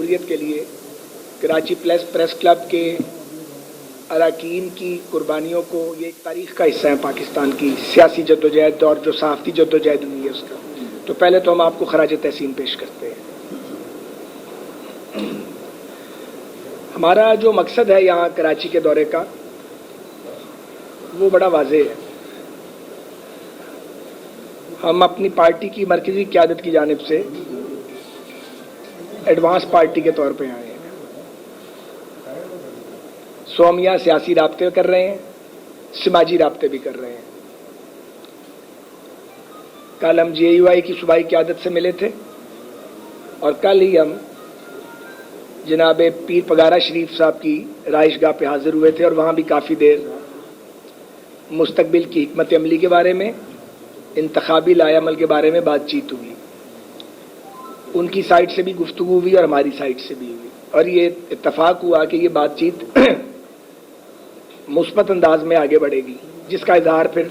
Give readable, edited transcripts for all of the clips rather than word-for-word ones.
جمہوریت کے لیے کراچی پریس کلب کے اراکین کی قربانیوں کو یہ ایک تاریخ کا حصہ ہے پاکستان کی سیاسی جدوجہد اور جو صحافتی جدوجہد ہوئی ہے اس کا. تو پہلے تو ہم آپ کو خراج تحسین پیش کرتے ہیں. ہمارا جو مقصد ہے یہاں کراچی کے دورے کا وہ بڑا واضح ہے. ہم اپنی پارٹی کی مرکزی قیادت کی جانب سے ایڈوانس پارٹی کے طور پہ آئے ہیں. ہم یہاں سیاسی رابطے کر رہے ہیں, سماجی رابطے بھی کر رہے ہیں. کل ہم JUI کی صوبائی قیادت سے ملے تھے اور کل ہی ہم جناب پیر پگارا شریف صاحب کی رہائش گاہ پہ حاضر ہوئے تھے اور وہاں بھی کافی دیر مستقبل کی حکمت عملی کے بارے میں, انتخابی لائحہ عمل کے بارے میں بات چیت ہوئی. ان کی سائڈ سے بھی گفتگو ہوئی اور ہماری سائڈ سے بھی ہوئی اور یہ اتفاق ہوا کہ یہ بات چیت مثبت انداز میں آگے بڑھے گی, جس کا اظہار پھر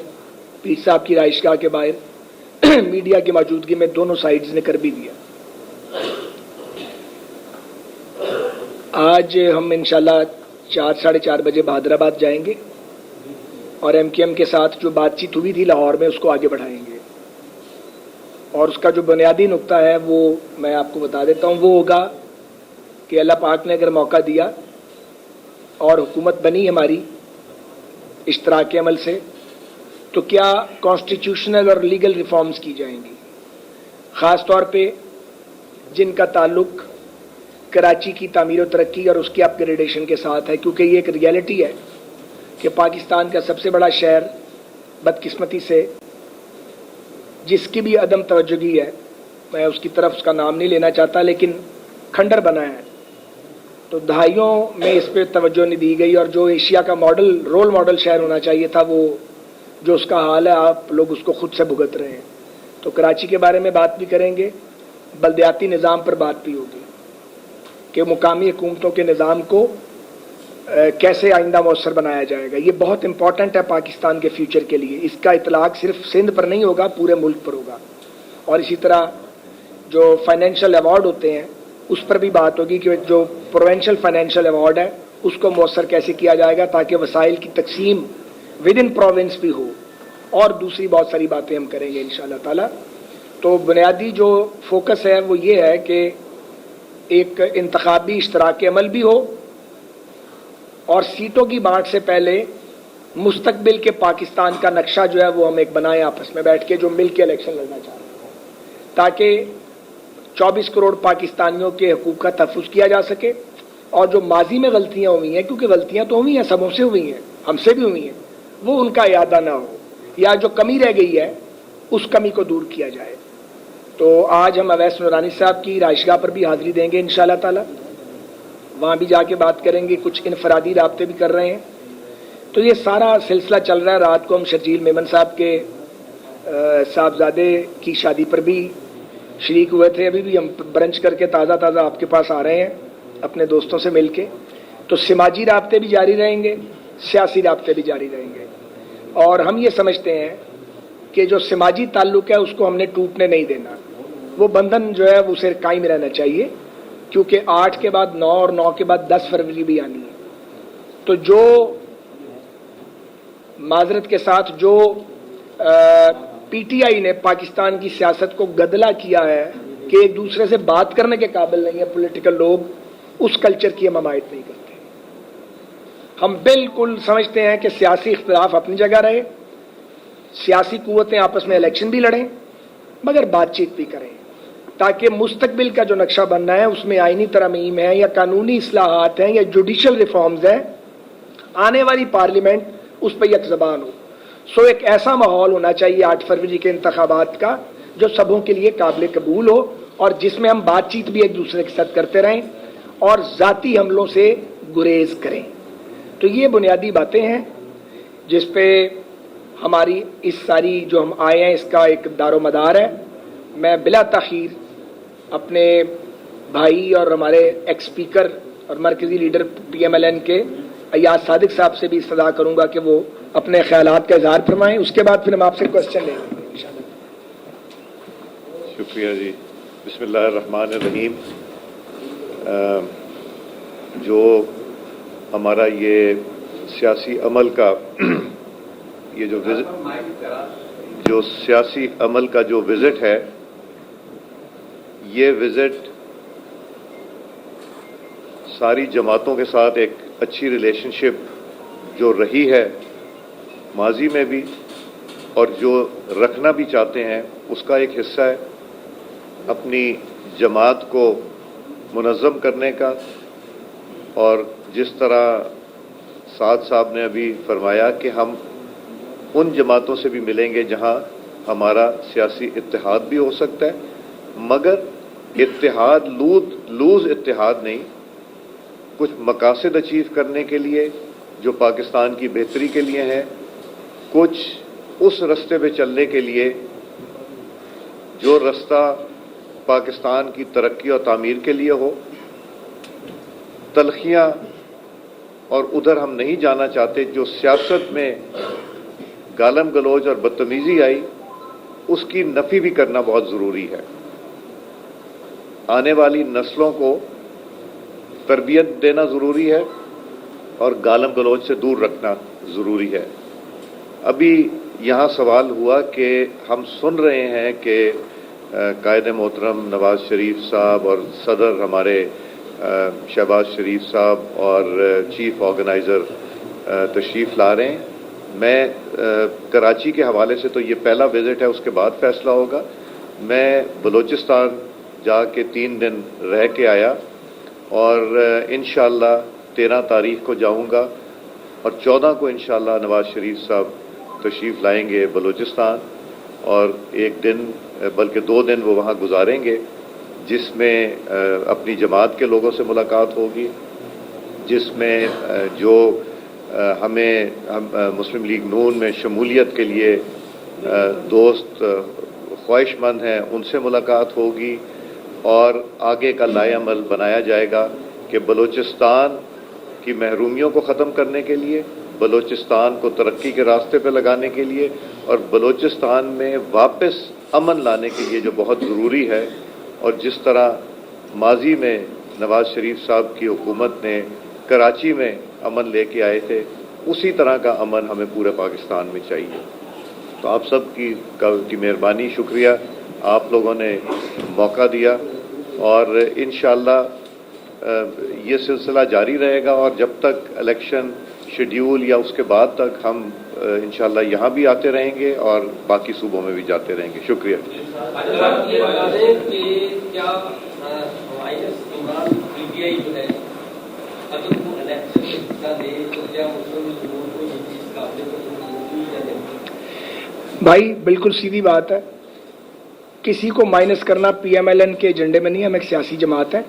پیر صاحب کی رہائش گاہ کے باہر میڈیا کی موجودگی میں دونوں سائڈز نے کر بھی دیا. آج ہم انشاءاللہ 4-4:30 بجے بہادر آباد جائیں گے اور MKM کے ساتھ جو بات چیت ہوئی تھی لاہور میں اس کو آگے بڑھائیں گے. اور اس کا جو بنیادی نقطہ ہے وہ میں آپ کو بتا دیتا ہوں. وہ ہوگا کہ اللہ پاک نے اگر موقع دیا اور حکومت بنی ہماری اشتراک عمل سے, تو کیا کانسٹیٹیوشنل اور لیگل ریفارمز کی جائیں گی, خاص طور پہ جن کا تعلق کراچی کی تعمیر و ترقی اور اس کی اپ گریڈیشن کے ساتھ ہے. کیونکہ یہ ایک ریئلٹی ہے کہ پاکستان کا سب سے بڑا شہر بدقسمتی سے جس کی بھی عدم توجہی ہے, میں اس کی طرف اس کا نام نہیں لینا چاہتا, لیکن کھنڈر بنا ہے. تو دہائیوں میں اس پہ توجہ نہیں دی گئی اور جو ایشیا کا رول ماڈل شہر ہونا چاہیے تھا, وہ جو اس کا حال ہے آپ لوگ اس کو خود سے بھگت رہے ہیں. تو کراچی کے بارے میں بات بھی کریں گے, بلدیاتی نظام پر بات بھی ہوگی کہ مقامی حکومتوں کے نظام کو کیسے آئندہ مؤثر بنایا جائے گا. یہ بہت امپورٹنٹ ہے پاکستان کے فیوچر کے لیے. اس کا اطلاق صرف سندھ پر نہیں ہوگا, پورے ملک پر ہوگا. اور اسی طرح جو فائنینشیل ایوارڈ ہوتے ہیں اس پر بھی بات ہوگی کہ جو پروونشل فائنینشیل ایوارڈ ہے اس کو مؤثر کیسے کیا جائے گا تاکہ وسائل کی تقسیم ود ان پروونس بھی ہو. اور دوسری بہت ساری باتیں ہم کریں گے انشاءاللہ تعالی. تو بنیادی جو فوکس ہے وہ یہ ہے کہ ایک انتخابی اشتراک عمل بھی ہو اور سیٹوں کی بانٹ سے پہلے مستقبل کے پاکستان کا نقشہ جو ہے وہ ہم ایک بنائیں آپس میں بیٹھ کے, جو مل کے الیکشن لڑنا چاہ رہے ہیں, تاکہ 24 کروڑ پاکستانیوں کے حقوق کا تحفظ کیا جا سکے. اور جو ماضی میں غلطیاں ہوئی ہیں, کیونکہ غلطیاں تو ہوئی ہیں, سبوں سے ہوئی ہیں, ہم سے بھی ہوئی ہیں, وہ ان کا اعادہ نہ ہو, یا جو کمی رہ گئی ہے اس کمی کو دور کیا جائے. تو آج ہم اویس نورانی صاحب کی رہائش گاہ پر بھی حاضری دیں گے انشاءاللہ تعالی. وہاں بھی جا کے بات کریں گے, کچھ انفرادی رابطے بھی کر رہے ہیں. تو یہ سارا سلسلہ چل رہا ہے. رات کو ہم شرجیل میمن صاحب کے صاحبزادے کی شادی پر بھی شریک ہوئے تھے. ابھی بھی ہم برنچ کر کے تازہ آپ کے پاس آ رہے ہیں اپنے دوستوں سے مل کے. تو سماجی رابطے بھی جاری رہیں گے, سیاسی رابطے بھی جاری رہیں گے. اور ہم یہ سمجھتے ہیں کہ جو سماجی تعلق ہے اس کو ہم نے ٹوٹنے نہیں دینا. وہ بندھن جو ہے اسے قائم رہنا چاہیے, کیونکہ 8 کے بعد 9 اور 9 کے بعد 10 فروری بھی آنی ہے. تو جو معذرت کے ساتھ جو PTI نے پاکستان کی سیاست کو گدلا کیا ہے کہ ایک دوسرے سے بات کرنے کے قابل نہیں ہے پولیٹیکل لوگ, اس کلچر کی ہم حمایت نہیں کرتے. ہم بالکل سمجھتے ہیں کہ سیاسی اختلاف اپنی جگہ رہے, سیاسی قوتیں آپس میں الیکشن بھی لڑیں, مگر بات چیت بھی کریں, تاکہ مستقبل کا جو نقشہ بننا ہے اس میں آئینی ترامیم ہے یا قانونی اصلاحات ہیں یا جوڈیشل ریفارمز ہیں, آنے والی پارلیمنٹ اس پہ یک زبان ہو. سو ایک ایسا ماحول ہونا چاہیے 8 فروری کے انتخابات کا جو سبوں کے لیے قابل قبول ہو اور جس میں ہم بات چیت بھی ایک دوسرے کے ساتھ کرتے رہیں اور ذاتی حملوں سے گریز کریں. تو یہ بنیادی باتیں ہیں جس پہ ہماری اس ساری جو ہم آئے ہیں اس کا ایک دار و مدار ہے. میں بلا تاخیر اپنے بھائی اور ہمارے ایکس اسپیکر اور مرکزی لیڈر PMLN کے ایاز صادق صاحب سے بھی استدعا کروں گا کہ وہ اپنے خیالات کا اظہار فرمائیں. اس کے بعد پھر ہم آپ سے کوشچن لیں گے انشاءاللہ. شکریہ جی. بسم اللہ الرحمن الرحیم. جو ہمارا یہ سیاسی عمل کا یہ جو سیاسی عمل کا جو وزٹ ہے، یہ وزٹ ساری جماعتوں کے ساتھ ایک اچھی ریلیشن شپ جو رہی ہے ماضی میں بھی اور جو رکھنا بھی چاہتے ہیں اس کا ایک حصہ ہے، اپنی جماعت کو منظم کرنے کا۔ اور جس طرح سعد صاحب نے ابھی فرمایا کہ ہم ان جماعتوں سے بھی ملیں گے جہاں ہمارا سیاسی اتحاد بھی ہو سکتا ہے، مگر اتحاد لوز اتحاد نہیں، کچھ مقاصد اچیو کرنے کے لیے جو پاکستان کی بہتری کے لیے ہیں، کچھ اس رستے پہ چلنے کے لیے جو رستہ پاکستان کی ترقی اور تعمیر کے لیے ہو۔ تلخیاں اور ادھر ہم نہیں جانا چاہتے، جو سیاست میں گالم گلوچ اور بدتمیزی آئی اس کی نفی بھی کرنا بہت ضروری ہے۔ آنے والی نسلوں کو تربیت دینا ضروری ہے اور گالم گلوچ سے دور رکھنا ضروری ہے۔ ابھی یہاں سوال ہوا کہ ہم سن رہے ہیں کہ قائد محترم نواز شریف صاحب اور صدر ہمارے شہباز شریف صاحب اور چیف آرگنائزر تشریف لا رہے ہیں۔ میں کراچی کے حوالے سے تو یہ پہلا وزٹ ہے، اس کے بعد فیصلہ ہوگا۔ میں بلوچستان جا کے 3 دن رہ کے آیا اور انشاءاللہ 13 تاریخ کو جاؤں گا اور 14 کو انشاءاللہ نواز شریف صاحب تشریف لائیں گے بلوچستان، اور 1 دن بلکہ 2 دن وہ وہاں گزاریں گے، جس میں اپنی جماعت کے لوگوں سے ملاقات ہوگی، جس میں جو ہمیں مسلم لیگ نون میں شمولیت کے لیے دوست خواہش مند ہیں ان سے ملاقات ہوگی، اور آگے کا لائحہ عمل بنایا جائے گا کہ بلوچستان کی محرومیوں کو ختم کرنے کے لیے، بلوچستان کو ترقی کے راستے پہ لگانے کے لیے، اور بلوچستان میں واپس امن لانے کے لیے جو بہت ضروری ہے۔ اور جس طرح ماضی میں نواز شریف صاحب کی حکومت نے کراچی میں امن لے کے آئے تھے، اسی طرح کا امن ہمیں پورے پاکستان میں چاہیے۔ تو آپ سب کی مہربانی، شکریہ، آپ لوگوں نے موقع دیا، اور انشاءاللہ یہ سلسلہ جاری رہے گا، اور جب تک الیکشن شیڈیول یا اس کے بعد تک ہم انشاءاللہ یہاں بھی آتے رہیں گے اور باقی صوبوں میں بھی جاتے رہیں گے۔ شکریہ۔ بھائی بالکل سیدھی بات ہے، کسی کو مائنس کرنا پی ایم ایل این کے ایجنڈے میں نہیں، ہم ایک سیاسی جماعت ہے،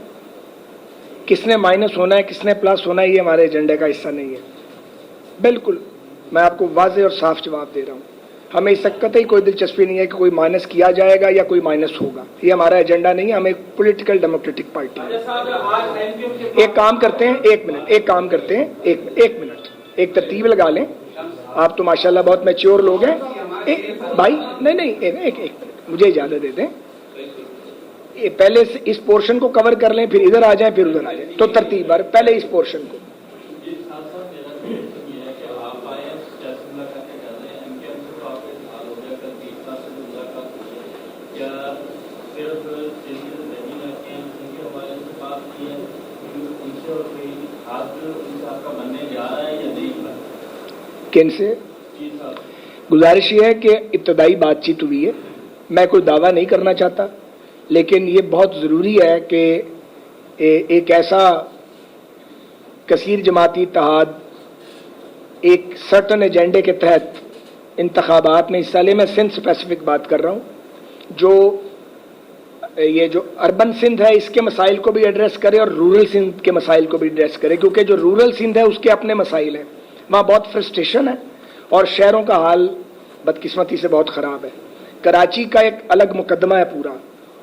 کس نے مائنس ہونا ہے کس نے پلس ہونا ہے یہ ہمارے ایجنڈے کا حصہ نہیں ہے۔ بالکل میں آپ کو واضح اور صاف جواب دے رہا ہوں، ہمیں اس وقت ہی کوئی دلچسپی نہیں ہے کہ کوئی مائنس کیا جائے گا یا کوئی مائنس ہوگا، یہ ہمارا ایجنڈا نہیں ہے، ہم ایک پولیٹیکل ڈیموکریٹک پارٹی ہے۔ ایک کام کرتے ہیں، ایک منٹ ایک ترتیب لگا لیں، آپ تو ماشاءاللہ بہت میچور لوگ ہیں۔ بھائی نہیں ایک منٹ مجھے اجازت دے دیں، پہلے اس پورشن کو کور کر لیں، پھر ادھر آ جائیں، پھر ادھر آ جائیں، تو ترتیب بار پہلے اس پورشن کو۔ کن سے؟ گزارش یہ ہے کہ ابتدائی بات چیت ہوئی ہے، میں کوئی دعویٰ نہیں کرنا چاہتا، لیکن یہ بہت ضروری ہے کہ ایک ایسا کثیر جماعتی اتحاد ایک سرٹن ایجنڈے کے تحت انتخابات میں حصہ لے۔ میں سندھ اسپیسیفک بات کر رہا ہوں، جو یہ جو اربن سندھ ہے اس کے مسائل کو بھی ایڈریس کرے اور رورل سندھ کے مسائل کو بھی ایڈریس کرے، کیونکہ جو رورل سندھ ہے اس کے اپنے مسائل ہیں، وہاں بہت فرسٹریشن ہے اور شہروں کا حال بدقسمتی سے بہت خراب ہے۔ کراچی کا ایک الگ مقدمہ ہے پورا،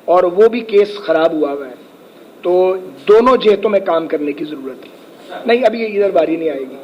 اور وہ بھی کیس خراب ہوا ہوا ہے، تو دونوں جہتوں میں کام کرنے کی ضرورت ہے۔ نہیں ابھی ادھر باری نہیں آئے گی۔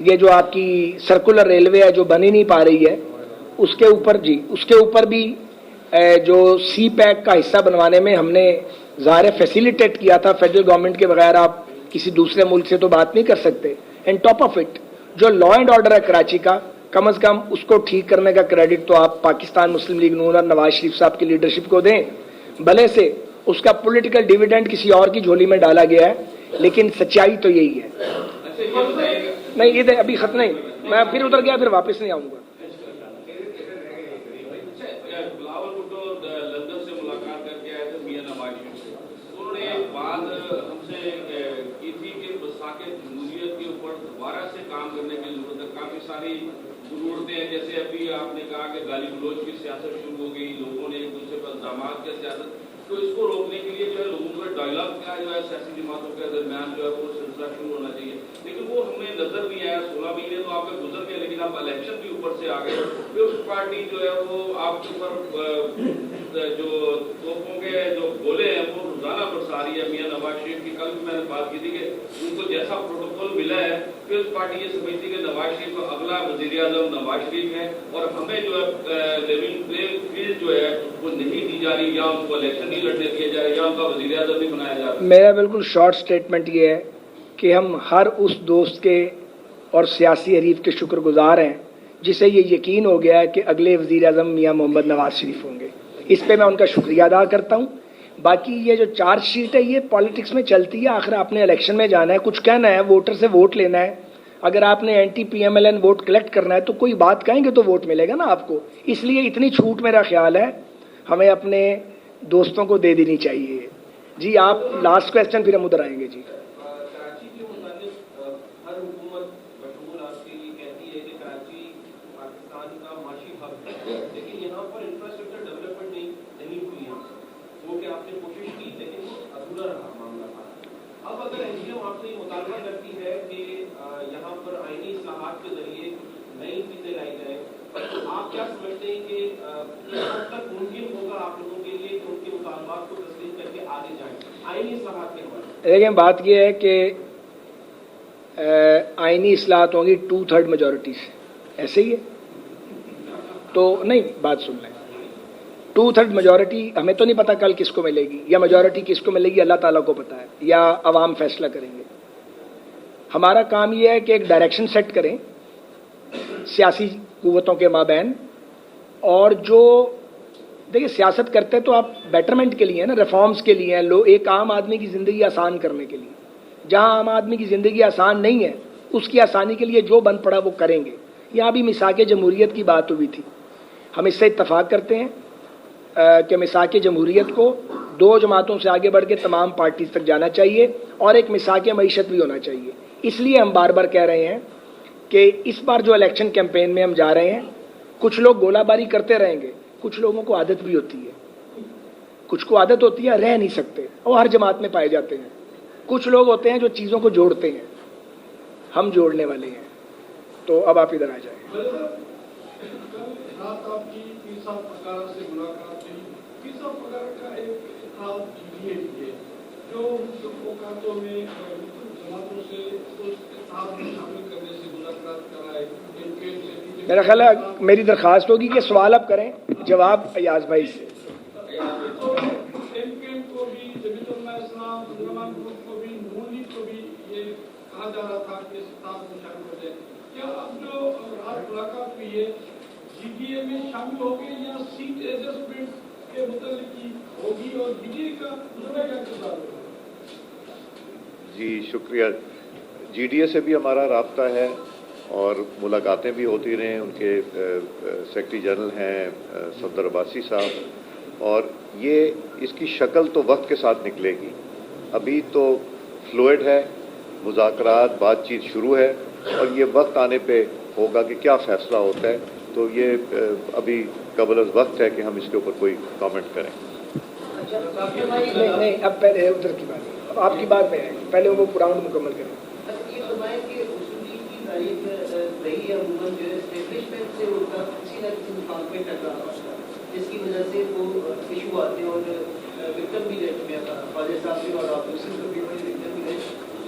یہ جو آپ کی سرکولر ریلوے ہے جو بن ہی نہیں پا رہی ہے، اس کے اوپر بھی جو سی پیک کا حصہ بنوانے میں ہم نے ظاہر فیسیلیٹیٹ کیا تھا. فیڈرل گورنمنٹ کے بغیر آپ کسی دوسرے ملک سے تو بات نہیں کر سکتے. اینڈ ٹاپ آف اٹ جو لا اینڈ آرڈر ہے کراچی کا، کم از کم اس کو ٹھیک کرنے کا کریڈٹ تو آپ پاکستان مسلم لیگ نون اور نواز شریف صاحب کی لیڈرشپ کو دیں. بھلے سے اس کا پولیٹیکل ڈیویڈنڈ کسی اور کی جھولی میں ڈالا گیا ہے، لیکن سچائی تو یہی ہے. نہیں ادھر ابھی ختم نہیں، میں پھر ادھر گیا پھر واپس نہیں آؤں گا. بلاول بھٹو لندن سے ملاقات کر کے آئے تھے میاں نواز شریف سے. انہوں نے ایک بات ہم سے کی تھی کہ مساق جمہوریت کے اوپر دوبارہ سے کام کرنے کی ضرورت ہے. کافی ساری ضرورتیں ہیں، جیسے ابھی آپ نے کہا کہ گالی گلوچ کی سیاست شروع ہو گئی، لوگوں نے ایک دوسرے پر الزامات کی سیاست. تو اس کو روکنے کے لیے جو ہے لوگوں کا ڈائلاگ کیا جو ہے سیاسی جماعتوں کے درمیان جو ہے وہ سلسلہ شروع ہونا چاہیے، لیکن وہ ہمیں نظر نہیں آیا. 16 مہینے تو آپ کے گزر گئے، لیکن آپ الیکشن بھی اوپر سے آ گئے. پھر پارٹی جو ہے وہ آپ کے اوپر جو توپوں کے جو گولے ہیں وہ روزانہ برسا رہی ہے. میاں نواز شریف کی کل بھی میں نے بات کی تھی کہ ان کو جیسا پروٹوکول ملا ہے پھر پارٹی یہ سمجھتی کہ نواز شریف کا اگلا وزیر اعظم نواز شریف ہے، اور ہمیں جو ہے لیونگ پلینگ فیلڈ جو ہے وہ نہیں دی جا رہی، یا ان کو الیکشن نہیں لڑنے دیا جا رہا، یا ان کا وزیر اعظم نہیں بنایا جا رہا. میرا بالکل شارٹ سٹیٹمنٹ یہ ہے کہ ہم ہر اس دوست کے اور سیاسی حریف کے شکر گزار ہیں جسے یہ یقین ہو گیا ہے کہ اگلے وزیر اعظم میاں محمد نواز شریف ہوں گے. اس پہ میں ان کا شکریہ ادا کرتا ہوں. باقی یہ جو چارج شیٹ ہے یہ پالیٹکس میں چلتی ہے. آخر آپ نے الیکشن میں جانا ہے، کچھ کہنا ہے، ووٹر سے ووٹ لینا ہے. اگر آپ نے anti P M L N vote collect کرنا ہے تو کوئی بات کہیں گے تو ووٹ ملے گا نا آپ کو. اس لیے اتنی چھوٹ میرا خیال ہے ہمیں اپنے دوستوں کو دے دینی چاہیے. جی آپ لاسٹ کویسچن پھر ہم ادھر آئیں گے. جی کراچی کے متعلق ہر حکومت بشمول آپ کے لیے کہتی ہے کہ کراچی پاکستان کا معاشی ہب ہے، لیکن یہاں پر انفراسٹرکچر ڈیولپمنٹ نہیں ہوئی یہاں پر، وہ کہ آپ نے کوشش کی لیکن وہ ادھورا رہا معاملہ تھا. اب اگر این جی او آپ سے یہ مطالبہ کرتی ہے کہ یہاں پر آئینی اصلاحات کے ذریعے نئی چیزیں لائی جائیں، تو آپ کیا سمجھتے ہیں کہ کس حد تک ممکن ہوگا آپ لوگوں کے لیے کہ ان کے مطالبات کو تسلیم کر کے آگے جائیں آئینی اصلاحات کے حوالے سے؟ دیکھیں بات یہ ہے کہ آئینی اصلاحات ہوں گی 2/3 میجورٹی سے، ایسے ہی ہے تو نہیں. بات سن لیں، 2/3 میجورٹی ہمیں تو نہیں پتا کل کس کو ملے گی، یا میجورٹی کس کو ملے گی اللہ تعالیٰ کو پتا ہے، یا عوام فیصلہ کریں گے. ہمارا کام یہ ہے کہ ایک ڈائریکشن سیٹ کریں سیاسی قوتوں کے مابین. اور جو دیکھیں سیاست کرتے تو آپ بیٹرمنٹ کے لیے نا، ریفارمز کے لیے ہیں. ایک عام آدمی کی زندگی آسان کرنے کے لیے. جہاں عام آدمی کی زندگی آسان نہیں ہے اس کی آسانی کے لیے جو بن پڑا وہ کریں گے. یہاں بھی میثاق جمہوریت کی بات ہوئی تھی، ہم اس سے اتفاق کرتے ہیں کہ میثاق جمہوریت کو 2 جماعتوں سے آگے بڑھ کے تمام پارٹیز تک جانا چاہیے، اور ایک میثاق معیشت بھی ہونا چاہیے. اس لیے ہم بار بار کہہ رہے ہیں کہ اس بار جو الیکشن کیمپین میں ہم جا رہے ہیں، کچھ لوگ گولہ باری کرتے رہیں گے، کچھ لوگوں کو عادت بھی ہوتی ہے، کچھ کو عادت ہوتی ہے رہ نہیں سکتے، اور ہر جماعت میں پائے جاتے ہیں. کچھ لوگ ہوتے ہیں جو چیزوں کو جوڑتے ہیں، ہم جوڑنے والے ہیں. تو اب آپ ادھر آ جائیں. رات آپ کی پیر صاحب پکارا سے ملاقات ہوئی. پیر صاحب پکارا کا ایک اتحاد ہے جو اوقاتوں میں جماعتوں سے اس اتحاد میں شامل کرنے سے ملاقات کرائے. میرا خیال ہے میری درخواست ہوگی کہ سوال اب کریں، جواب ایاز بھائی سے. تو ایم پی ایم کو بھی، جمیعت علماء اسلام، مسلمان گروپ کو بھی، نون لیگ کو بھی یہ کہا جا رہا تھا کہ اس اتحاد میں شامل ہو جائے. کیا اب جو رات ملاقات ہوئی ہے جی ڈی اے میں شامل ہوگی یا سیٹ ایڈجسٹمنٹ کے متعلق کی ہوگی، اور جی ڈی اے کا دوسرا کیا کردار ہوگا؟ جی شکریہ. جی ڈی اے سے بھی ہمارا رابطہ ہے اور ملاقاتیں بھی ہوتی رہیں. ان کے سیکرٹری جنرل ہیں صفدر عباسی صاحب، اور یہ اس کی شکل تو وقت کے ساتھ نکلے گی. ابھی تو فلوئڈ ہے، مذاکرات بات چیت شروع ہے، اور یہ وقت آنے پہ ہوگا کہ کیا فیصلہ ہوتا ہے. تو یہ ابھی قبل از وقت ہے کہ ہم اس کے اوپر کوئی کامنٹ کریں. نہیں اب پہلے ادھر کی بات، اب آپ کی بات میں ہے، پہلے وہ راؤنڈ مکمل کریں. یہ فرمائیں کہ اصولی کی تاریخ رہی ہے عموماً جو ہے اسٹیبلشمنٹ سے ان کا کسی نہ کسی مقام پہ ٹکرا ہوتا ہے، جس کی وجہ سے وہ ایشو آتے ہیں، اور وکٹم بھی رہ چکے ہیں خواجہ صاحب بھی، اور آپ دوسرے بھی وکٹم بھی رہے.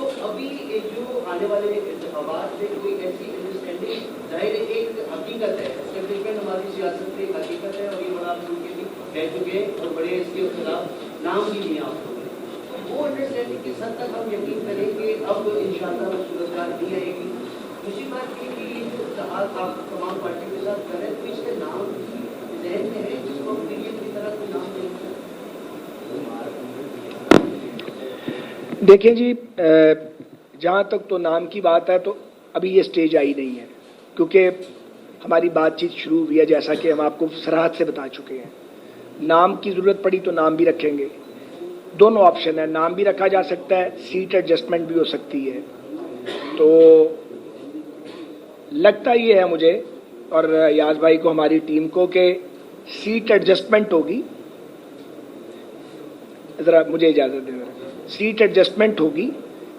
تو ابھی جو آنے والے انتخابات میں کوئی ایسی انڈرسٹینڈنگ ظاہر ایک حقیقت ہے، اسٹیبلشمنٹ ہماری سیاست میں ایک حقیقت ہے، اور یہ بڑا ملک بھی کہہ چکے اور بڑے اس کے خلاف نام بھی لیا آپ لوگوں نے، وہ انڈرسٹینڈنگ کس حد تک ہم یقین کریں کہ اب انشاءاللہ وہ صورتحال نہیں آئے گی؟ دوسری بات یہ کہ یہ جو اتحاد آپ تمام پارٹیوں کے ساتھ کر رہے ہیں، تو اس کے نام ذہن میں ہے جس کو پی ڈی ایم کی طرح کوئی نام نہیں ہے؟ دیکھیں جی، جہاں تک تو نام کی بات ہے تو ابھی یہ سٹیج آئی نہیں ہے، کیونکہ ہماری بات چیت شروع ہوئی ہے، جیسا کہ ہم آپ کو صراحت سے بتا چکے ہیں۔ نام کی ضرورت پڑی تو نام بھی رکھیں گے، دونوں آپشن ہے، نام بھی رکھا جا سکتا ہے، سیٹ ایڈجسٹمنٹ بھی ہو سکتی ہے۔ تو لگتا یہ ہے مجھے اور یاز بھائی کو، ہماری ٹیم کو، کہ سیٹ ایڈجسٹمنٹ ہوگی۔ ذرا مجھے اجازت دیں، سیٹ ایڈجسٹمنٹ ہوگی،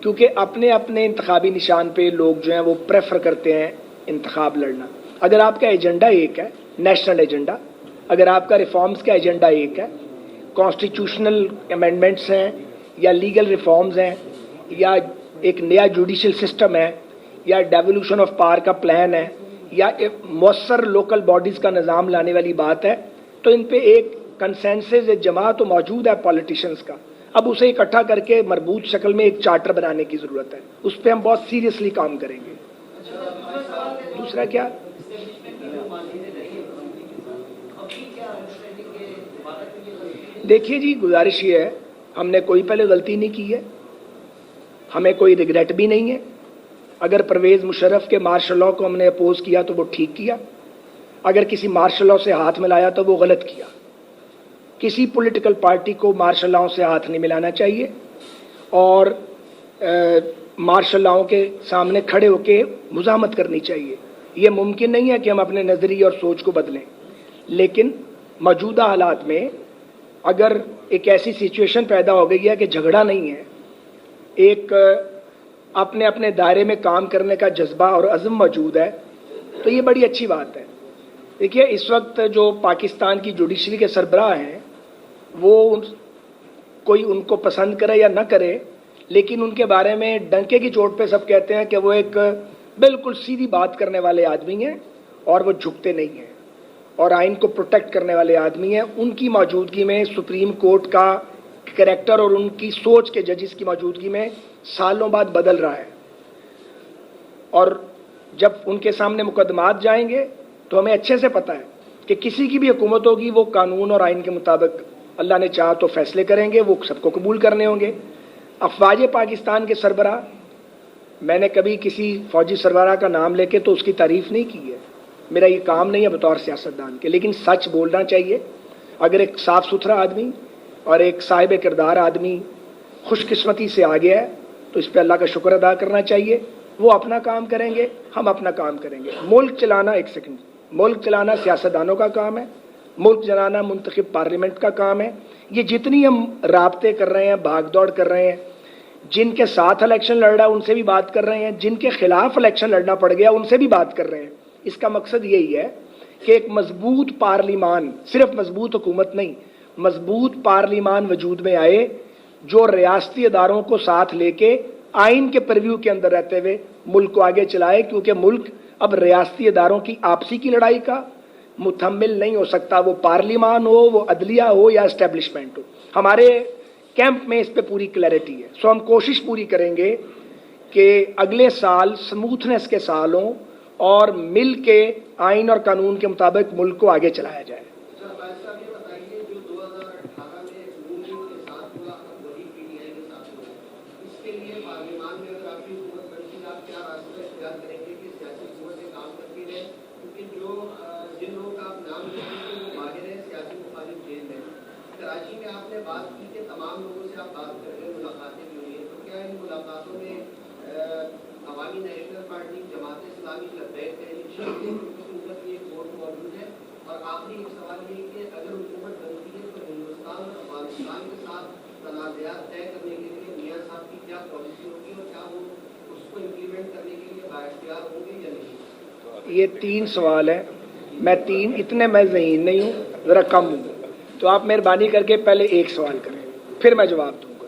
کیونکہ اپنے اپنے انتخابی نشان پہ لوگ جو ہیں وہ پریفر کرتے ہیں انتخاب لڑنا۔ اگر آپ کا ایجنڈا ایک ہے، نیشنل ایجنڈا، اگر آپ کا ریفارمز کا ایجنڈا ایک ہے، کانسٹیٹیوشنل امینڈمنٹس ہیں یا لیگل ریفارمز ہیں یا ایک نیا جوڈیشل سسٹم ہے یا ڈیولوشن آف پاور کا پلان ہے یا مؤثر لوکل باڈیز کا نظام لانے والی بات ہے، تو ان پہ ایک کنسنسس، ایک جماعت تو موجود ہے پولیٹیشینز کا۔ اب اسے اکٹھا کر کے مربوط شکل میں ایک چارٹر بنانے کی ضرورت ہے، اس پہ ہم بہت سیریسلی کام کریں گے۔ دوسرا کیا؟ دیکھیے جی، گزارش یہ ہے، ہم نے کوئی پہلے غلطی نہیں کی ہے، ہمیں کوئی ریگریٹ بھی نہیں ہے۔ اگر پرویز مشرف کے مارشل لاء کو ہم نے اپوز کیا تو وہ ٹھیک کیا، اگر کسی مارشل لاء سے ہاتھ ملایا تو وہ غلط کیا۔ کسی پولیٹیکل پارٹی کو مارشل لاء سے ہاتھ نہیں ملانا چاہیے اور مارشل لاء کے سامنے کھڑے ہو کے مزاحمت کرنی چاہیے۔ یہ ممکن نہیں ہے کہ ہم اپنے نظریے اور سوچ کو بدلیں، لیکن موجودہ حالات میں اگر ایک ایسی سچویشن پیدا ہو گئی ہے کہ جھگڑا نہیں ہے، ایک اپنے اپنے دائرے میں کام کرنے کا جذبہ اور عزم موجود ہے، تو یہ بڑی اچھی بات ہے۔ دیکھیے، اس وقت جو پاکستان کی جوڈیشری کے سربراہ ہیں، وہ کوئی ان کو پسند کرے یا نہ کرے، لیکن ان کے بارے میں ڈنکے کی چوٹ پہ سب کہتے ہیں کہ وہ ایک بالکل سیدھی بات کرنے والے آدمی ہیں اور وہ جھکتے نہیں ہیں اور آئین کو پروٹیکٹ کرنے والے آدمی ہیں۔ ان کی موجودگی میں سپریم کورٹ کا کریکٹر اور ان کی سوچ کے ججز کی موجودگی میں سالوں بعد بدل رہا ہے، اور جب ان کے سامنے مقدمات جائیں گے تو ہمیں اچھے سے پتہ ہے کہ کسی کی بھی حکومت ہوگی وہ قانون اور آئین کے مطابق اللہ نے چاہا تو فیصلے کریں گے، وہ سب کو قبول کرنے ہوں گے۔ افواج پاکستان کے سربراہ، میں نے کبھی کسی فوجی سربراہ کا نام لے کے تو اس کی تعریف نہیں کی ہے، میرا یہ کام نہیں ہے بطور سیاستدان کے، لیکن سچ بولنا چاہیے۔ اگر ایک صاف ستھرا آدمی اور ایک صاحب کردار آدمی خوش قسمتی سے آ گیا ہے تو اس پہ اللہ کا شکر ادا کرنا چاہیے۔ وہ اپنا کام کریں گے، ہم اپنا کام کریں گے۔ ملک چلانا، ایک سیکنڈ، ملک چلانا سیاستدانوں کا کام ہے، ملک چلانا منتخب پارلیمنٹ کا کام ہے۔ یہ جتنی ہم رابطے کر رہے ہیں، بھاگ دوڑ کر رہے ہیں، جن کے ساتھ الیکشن لڑ رہا ہے ان سے بھی بات کر رہے ہیں، جن کے خلاف الیکشن لڑنا پڑ گیا ان سے بھی بات کر رہے ہیں، اس کا مقصد یہی ہے کہ ایک مضبوط پارلیمان، صرف مضبوط حکومت نہیں، مضبوط پارلیمان وجود میں آئے جو ریاستی اداروں کو ساتھ لے کے آئین کے پرویو کے اندر رہتے ہوئے ملک کو آگے چلائے، کیونکہ ملک اب ریاستی اداروں کی آپسی کی لڑائی کا متحمل نہیں ہو سکتا، وہ پارلیمان ہو، وہ عدلیہ ہو یا اسٹیبلشمنٹ ہو۔ ہمارے کیمپ میں اس پہ پوری کلیئرٹی ہے، سو ہم کوشش پوری کریں گے کہ اگلے سال سموتھنس کے سالوں اور مل کے آئین اور قانون کے مطابق ملک کو آگے چلایا جائے۔ کراچی میں آپ نے بات کی کہ تمام لوگوں سے آپ بات کر رہے ہیں، ملاقاتیں بھی ہوئی ہیں، تو کیا ان ملاقاتوں میں عوامی نیشنل پارٹی، جماعت اسلامی، لبیک تحریک شامل کی ایک ووٹ موجود ہے؟ اور آخری ایک سوال یہ کہ اگر حکومت بنتی ہے تو ہندوستان اور افغانستان کے ساتھ تنازعات طے کرنے کے لیے میاں صاحب کی کیا پالیسی ہوگی اور کیا وہ اس کو امپلیمنٹ کرنے کے لیے بااختیار ہوں گے یا نہیں؟ یہ 3 سوال ہیں، میں اتنے میں ذہین نہیں ہوں، ذرا کم ہوں، تو آپ مہربانی کر کے پہلے ایک سوال کریں پھر میں جواب دوں گا۔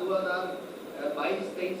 2022-23